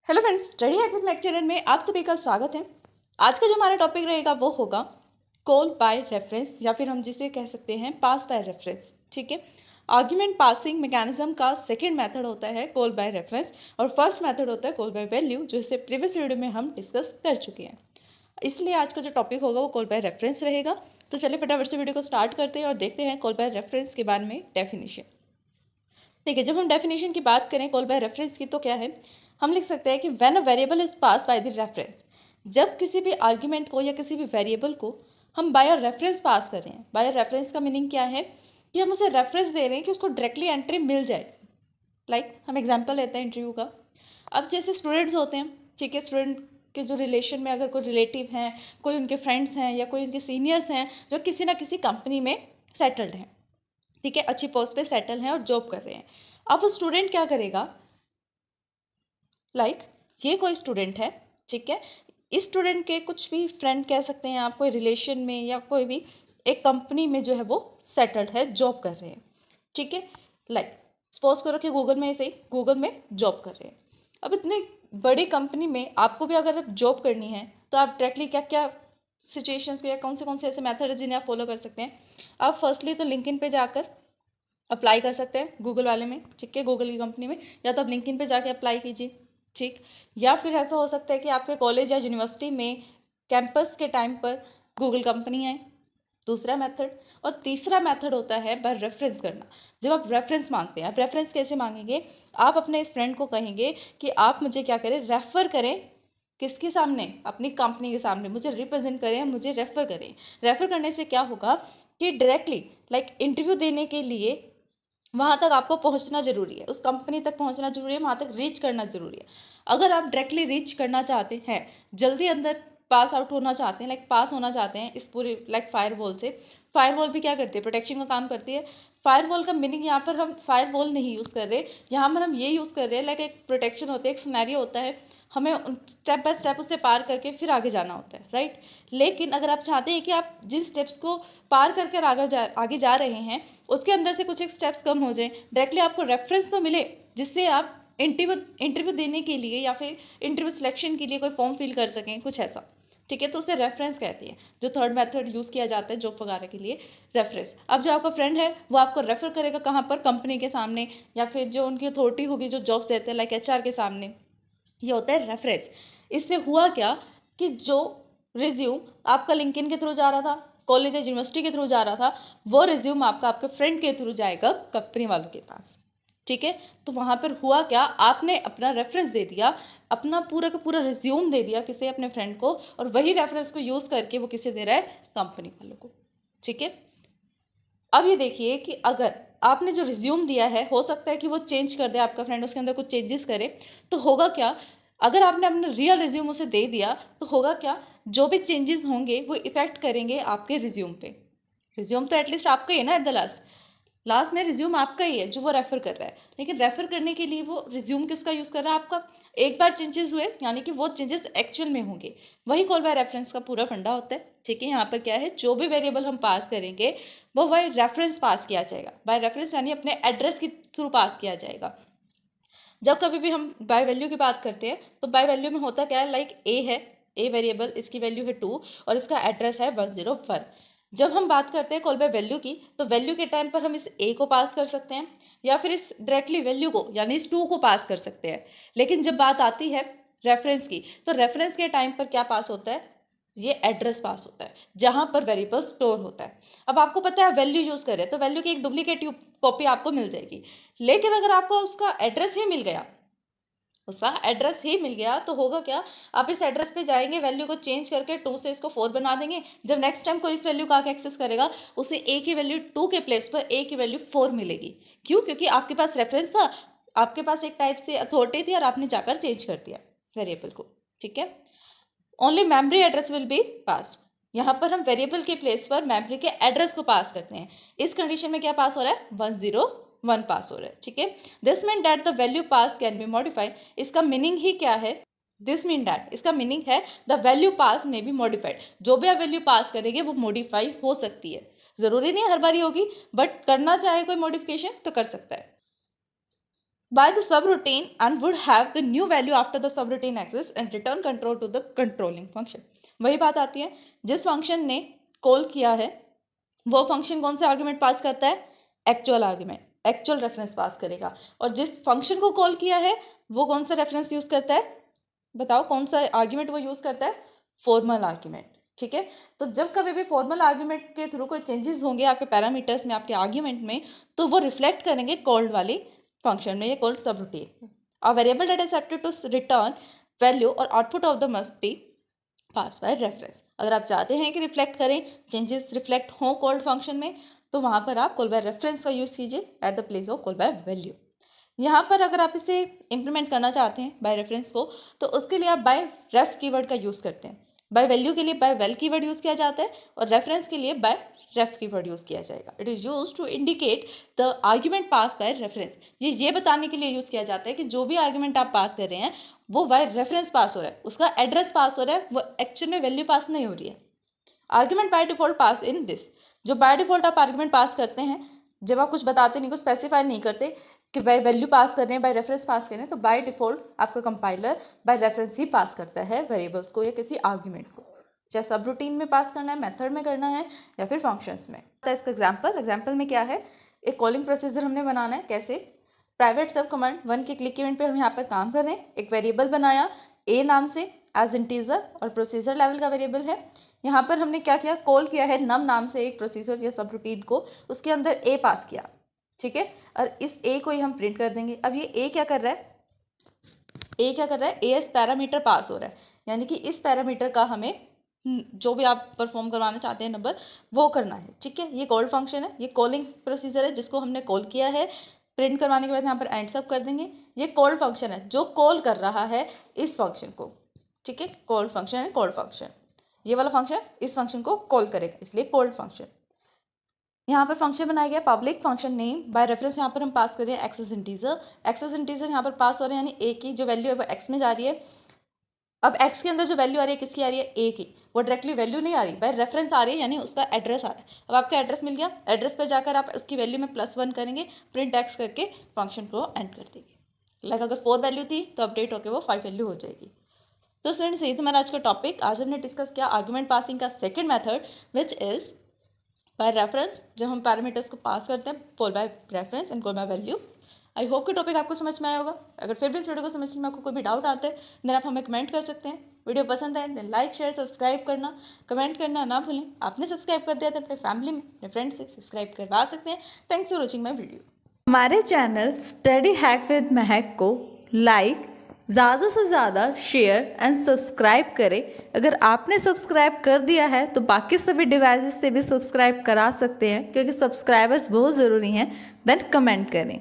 Hello friends, study hack with lecturer में आप सभी का स्वागत है। आज का जो हमारा टॉपिक रहेगा वो होगा कॉल बाय रेफरेंस या फिर हम जिसे कह सकते हैं पास बाय रेफरेंस। ठीक है, आर्ग्यूमेंट पासिंग मैकेनिज्म का सेकंड मेथड होता है कॉल बाय रेफरेंस और फर्स्ट मेथड होता है कॉल बाय वैल्यू, जो इसे प्रीवियस वीडियो में हम डिस्कस कर चुके हैं। इसलिए आज का जो टॉपिक होगा वो कॉल बाय रेफरेंस रहेगा। तो चलिए फटाफट से वीडियो को स्टार्ट करते हैं और देखते हैं कॉल बाय रेफरेंस के बारे में डेफिनेशन। देखिए, जब हम डेफिनेशन की बात करें कॉल बाय रेफरेंस की तो क्या है, हम लिख सकते हैं कि when a variable is pass by the reference, जब किसी भी आर्ग्यूमेंट को या किसी भी वेरिएबल को हम बाय रेफरेंस पास कर रहे हैं। बाय रेफरेंस का मीनिंग क्या है कि हम उसे रेफरेंस दे रहे हैं कि उसको डायरेक्टली एंट्री मिल जाए। हम एग्जाम्पल लेते हैं इंटरव्यू का। अब जैसे स्टूडेंट्स होते हैं, ठीक है, स्टूडेंट के जो रिलेशन में अगर कोई रिलेटिव हैं, कोई उनके फ्रेंड्स हैं या कोई उनके सीनियर्स हैं जो किसी ना किसी कंपनी में सेटल्ड हैं, ठीक है, अच्छी पोस्ट पे सेटल हैं और जॉब कर रहे हैं। अब वो स्टूडेंट क्या करेगा, ये कोई स्टूडेंट है, ठीक है, इस स्टूडेंट के कुछ भी फ्रेंड कह सकते हैं आप, कोई रिलेशन में या कोई भी एक कंपनी में जो है वो सेटल्ड है, जॉब कर रहे हैं। ठीक है, सपोज करो कि गूगल में ऐसे ही गूगल में जॉब कर रहे हैं। अब इतनी बड़ी कंपनी में आपको भी अगर जॉब करनी है तो आप डायरेक्टली क्या क्या सिचुएशंस के या कौन से ऐसे मेथड है जिन्हें आप फॉलो कर सकते हैं। आप फर्स्टली तो लिंक्डइन पे जाकर अप्लाई कर सकते हैं गूगल वाले में, ठीक है, गूगल की कंपनी में, या तो आप लिंक्डइन पे जाके अप्लाई कीजिए। ठीक, या फिर ऐसा हो सकता है कि आपके कॉलेज या यूनिवर्सिटी में कैंपस के टाइम पर गूगल कंपनी है, दूसरा मेथड। और तीसरा मेथड होता है बाय रेफरेंस करना। जब आप रेफरेंस मांगते हैं, आप रेफरेंस कैसे मांगेंगे, आप अपने इस फ्रेंड को कहेंगे कि आप मुझे क्या करें, रेफ़र करें, किसके सामने, अपनी कंपनी के सामने मुझे रिप्रेजेंट करें, मुझे रेफ़र करें। रेफ़र करने से क्या होगा कि डायरेक्टली इंटरव्यू देने के लिए वहाँ तक आपको पहुँचना ज़रूरी है, उस कंपनी तक पहुँचना ज़रूरी है, वहाँ तक रीच करना ज़रूरी है। अगर आप डायरेक्टली रीच करना चाहते हैं, जल्दी अंदर पास आउट होना चाहते हैं, पास होना चाहते हैं इस पूरे फायरवॉल से। फायरवॉल भी क्या करती है, प्रोटेक्शन का काम करती है। फायरवॉल का मीनिंग यहाँ पर हम फायरवॉल नहीं यूज़ कर रहे, यहाँ पर हम ये यूज़ कर रहे हैं एक प्रोटेक्शन होती है, एक सिनेरियो होता है, हमें स्टेप बाय स्टेप उससे पार करके फिर आगे जाना होता है, राइट। लेकिन अगर आप चाहते हैं कि आप जिन स्टेप्स को पार करके आगे जा रहे हैं उसके अंदर से कुछ एक स्टेप्स कम हो जाए, डायरेक्टली आपको रेफरेंस तो मिले जिससे आप इंटरव्यू देने के लिए या फिर इंटरव्यू सिलेक्शन के लिए कोई फॉर्म फिल कर सकें, कुछ ऐसा। ठीक है, तो उसे रेफरेंस कहती है, जो थर्ड मेथड यूज़ किया जाता है जॉब वगैरह के लिए, रेफरेंस। अब जो आपका फ्रेंड है वो आपको रेफर करेगा कहाँ पर, कंपनी के सामने, या फिर जो उनकी अथॉरिटी होगी जो जॉब्स देते हैं HR के सामने। ये होता है रेफरेंस। इससे हुआ क्या कि जो रिज्यूम आपका लिंक्डइन के थ्रू जा रहा था, कॉलेज या यूनिवर्सिटी के थ्रू जा रहा था, वो रिज्यूम आपका आपके फ्रेंड के थ्रू जाएगा कंपनी वालों के पास। ठीक है, तो वहाँ पर हुआ क्या, आपने अपना रेफरेंस दे दिया, अपना पूरा का पूरा रिज्यूम दे दिया किसी अपने फ्रेंड को, और वही रेफरेंस को यूज़ करके वो किसे दे रहा है, कंपनी वालों को। ठीक है, अब ये देखिए कि अगर आपने जो रिज्यूम दिया है, हो सकता है कि वो चेंज कर दे, आपका फ्रेंड उसके अंदर कुछ चेंजेस करे, तो होगा क्या, अगर आपने अपना रियल रिज्यूम उसे दे दिया तो होगा क्या, जो भी चेंजेस होंगे वो इफेक्ट करेंगे आपके रिज्यूम पे। रिज्यूम तो एटलीस्ट आपका ही है ना, एट द लास्ट, लास्ट में रिज्यूम आपका ही है जो वो रेफर कर रहा है, लेकिन रेफर करने के लिए वो रिज्यूम किसका यूज़ कर रहा है, आपका। एक बार चेंजेस हुए यानी कि वो चेंजेस एक्चुअल में होंगे, वही कॉल बाय रेफरेंस का पूरा फंडा होता है। ठीक है, यहाँ पर क्या है, जो भी वेरिएबल हम पास करेंगे वो बाय रेफरेंस पास किया जाएगा, बाय रेफरेंस यानी अपने एड्रेस के थ्रू पास किया जाएगा। जब कभी भी हम बाय वैल्यू की बात करते हैं तो बाय वैल्यू में होता क्या है, ए है, ए वेरिएबल, इसकी वैल्यू है 2 और इसका एड्रेस है 101। जब हम बात करते हैं कॉल बाय वैल्यू की, तो वैल्यू के टाइम पर हम इस ए को पास कर सकते हैं या फिर इस डायरेक्टली वैल्यू को यानी इस 2 को पास कर सकते हैं। लेकिन जब बात आती है रेफरेंस की, तो रेफरेंस के टाइम पर क्या पास होता है, ये एड्रेस पास होता है जहां पर वेरिएबल स्टोर होता है। अब आपको पता है वैल्यू यूज करें तो वैल्यू की एक डुप्लीकेट कॉपी आपको मिल जाएगी, लेकिन अगर आपको उसका एड्रेस ही मिल गया, तो होगा क्या, आप इस एड्रेस पे जाएंगे, वैल्यू को चेंज करके 2 से इसको 4 बना देंगे। जब नेक्स्ट टाइम कोई इस वैल्यू का आके एक्सेस करेगा, उसे ए की वैल्यू 2 के प्लेस पर ए की वैल्यू 4 मिलेगी। क्यों, क्योंकि आपके पास रेफरेंस था, आपके पास एक टाइप से अथॉरिटी थी और आपने जाकर चेंज कर दिया वेरिएबल को। ठीक है, only memory address will be pass. यहाँ पर हम वेरिएबल के प्लेस पर मेमोरी के एड्रेस को पास करते हैं। इस कंडीशन में क्या पास हो रहा है, 101 पास हो रहा है। ठीक है, this mean that the value pass can be modified. इसका मीनिंग ही क्या है, दिस मीन दैट, इसका मीनिंग है द वैल्यू पास में बी मॉडिफाइड। जो भी आप वैल्यू पास करेंगे वो मॉडिफाई हो सकती है, जरूरी नहीं हर बारी होगी, बट करना चाहे कोई मॉडिफिकेशन तो कर सकता है। by the subroutine and would have the new value after the subroutine exists and return control to the controlling function. वही बात आती है, जिस फंक्शन ने कॉल किया है वो फंक्शन कौन सा आर्ग्यूमेंट पास करता है, एक्चुअल आर्ग्यूमेंट, एक्चुअल रेफरेंस पास करेगा, और जिस फंक्शन को कॉल किया है वो कौन सा रेफरेंस यूज करता है, बताओ कौन सा आर्ग्यूमेंट वो यूज करता है, फॉर्मल आर्ग्यूमेंट। ठीक है, तो जब कभी भी फॉर्मल आर्ग्यूमेंट के थ्रू कोई चेंजेस होंगे आपके पैरामीटर्स में, आपके आर्ग्यूमेंट में, तो वो रिफ्लेक्ट करेंगे कॉल्ड वाली फंक्शन में, ये called subroutine. A variable that is accepted to return value और output of the must be pass by reference. अगर आप चाहते हैं कि रिफ्लेक्ट करें, चेंजेस रिफ्लेक्ट हों कॉल्ड फंक्शन में, तो वहाँ पर आप कॉल बाय रेफरेंस का यूज़ कीजिए at the place of call by value. यहाँ पर अगर आप इसे इम्प्लीमेंट करना चाहते हैं बाय रेफरेंस को, तो उसके लिए आप बाय रेफ कीवर्ड का यूज़ करते हैं। बाय वैल्यू के लिए बाय वेल कीवर्ड यूज़ किया जाता है और रेफरेंस के लिए बाय रेफ कीवर्ड यूज़ किया जाएगा। It is use to indicate the argument pass by reference. ये बताने के लिए यूज़ किया जाता है कि जो भी आर्ग्यूमेंट आप पास कर रहे हैं वो बाय रेफरेंस पास हो रहा है, उसका एड्रेस पास हो रहा है, वो एक्चुअल में वैल्यू पास नहीं हो रही है। Argument by default pass in this, जो बाय डिफॉल्ट आप आर्ग्यूमेंट पास करते हैं, जब आप कुछ बताते नहीं, कुछ स्पेसिफाई नहीं करते कि बाय वैल्यू पास कर रहे हैं, बाय रेफरेंस पास कर रहे हैं, तो बाय डिफॉल्ट आपका कंपाइलर बाय रेफरेंस ही पास करता है वेरिएबल्स को या किसी आर्ग्यूमेंट को, चाहे सब रूटीन में पास करना है, मेथड में करना है या फिर फंक्शंस में। तो इसका एग्जाम्पल में क्या है, एक कॉलिंग प्रोसीजर हमने बनाना है। कैसे, प्राइवेट सब कमांड 1 के क्लिक इवेंट पे हम यहाँ पर काम कर रहे हैं, एक वेरिएबल बनाया ए नाम से एज इंटीजर और प्रोसीजर लेवल का वेरिएबल है। यहाँ पर हमने क्या किया, कॉल किया है नम नाम से एक प्रोसीजर या सब रूटीन को, उसके अंदर ए पास किया। ठीक है, और इस ए को ही हम प्रिंट कर देंगे। अब ये ए क्या कर रहा है, एस पैरामीटर पास हो रहा है, यानी कि इस पैरामीटर का हमें जो भी आप परफॉर्म करवाना चाहते हैं नंबर, वो करना है। ठीक है, ये कॉल फंक्शन है, ये कॉलिंग प्रोसीजर है जिसको हमने कॉल किया है। प्रिंट करवाने के बाद यहाँ पर एंड सब कर देंगे। ये कॉल फंक्शन है जो कॉल कर रहा है इस फंक्शन को। ठीक है, कॉल फंक्शन है, कॉल फंक्शन, ये वाला फंक्शन इस फंक्शन को कॉल करेगा, इसलिए कॉल्ड फंक्शन। यहाँ पर फंक्शन बनाया गया public function name by reference, यहाँ पर हम पास कर रहे हैं एक्सेस इंटीजर यहाँ पर पास हो रहे हैं, यानी ए की जो वैल्यू है वो एक्स में जा रही है। अब एक्स के अंदर जो वैल्यू आ रही है किसकी आ रही है, ए की, वो डायरेक्टली वैल्यू नहीं आ रही, बाय रेफरेंस आ रही है, यानी उसका एड्रेस आ रहा है। अब आपका एड्रेस मिल गया, एड्रेस पर जाकर आप उसकी वैल्यू में +1 करेंगे, प्रिंट एक्स करके फंक्शन को एंड कर देंगे। लाइक अगर 4 वैल्यू थी तो अपडेट होकर वो 5 वैल्यू हो जाएगी। तो स्टूडेंट्स, यही था हमारा आज का टॉपिक। आज हमने डिस्कस किया आर्गुमेंट पासिंग का second method, which is by reference, जब हम पैरामीटर्स को पास करते हैं call by reference and call by value. I hope कि टॉपिक आपको समझ में आया होगा। अगर फिर भी इस वीडियो को समझने में आपको कोई भी डाउट आता है देन आप हमें कमेंट कर सकते हैं। वीडियो पसंद आए देन लाइक शेयर सब्सक्राइब करना, कमेंट करना ना भूलें। आपने सब्सक्राइब कर दिया तो अपने फैमिली में, अपने फ्रेंड्स से सब्सक्राइब करवा सकते हैं। Thanks for watching my video. हमारे चैनल स्टडी हैक विद महक को लाइक, ज़्यादा से ज़्यादा शेयर एंड सब्सक्राइब करें। अगर आपने सब्सक्राइब कर दिया है तो बाकी सभी डिवाइसेस से भी सब्सक्राइब करा सकते हैं, क्योंकि सब्सक्राइबर्स बहुत ज़रूरी हैं। देन कमेंट करें।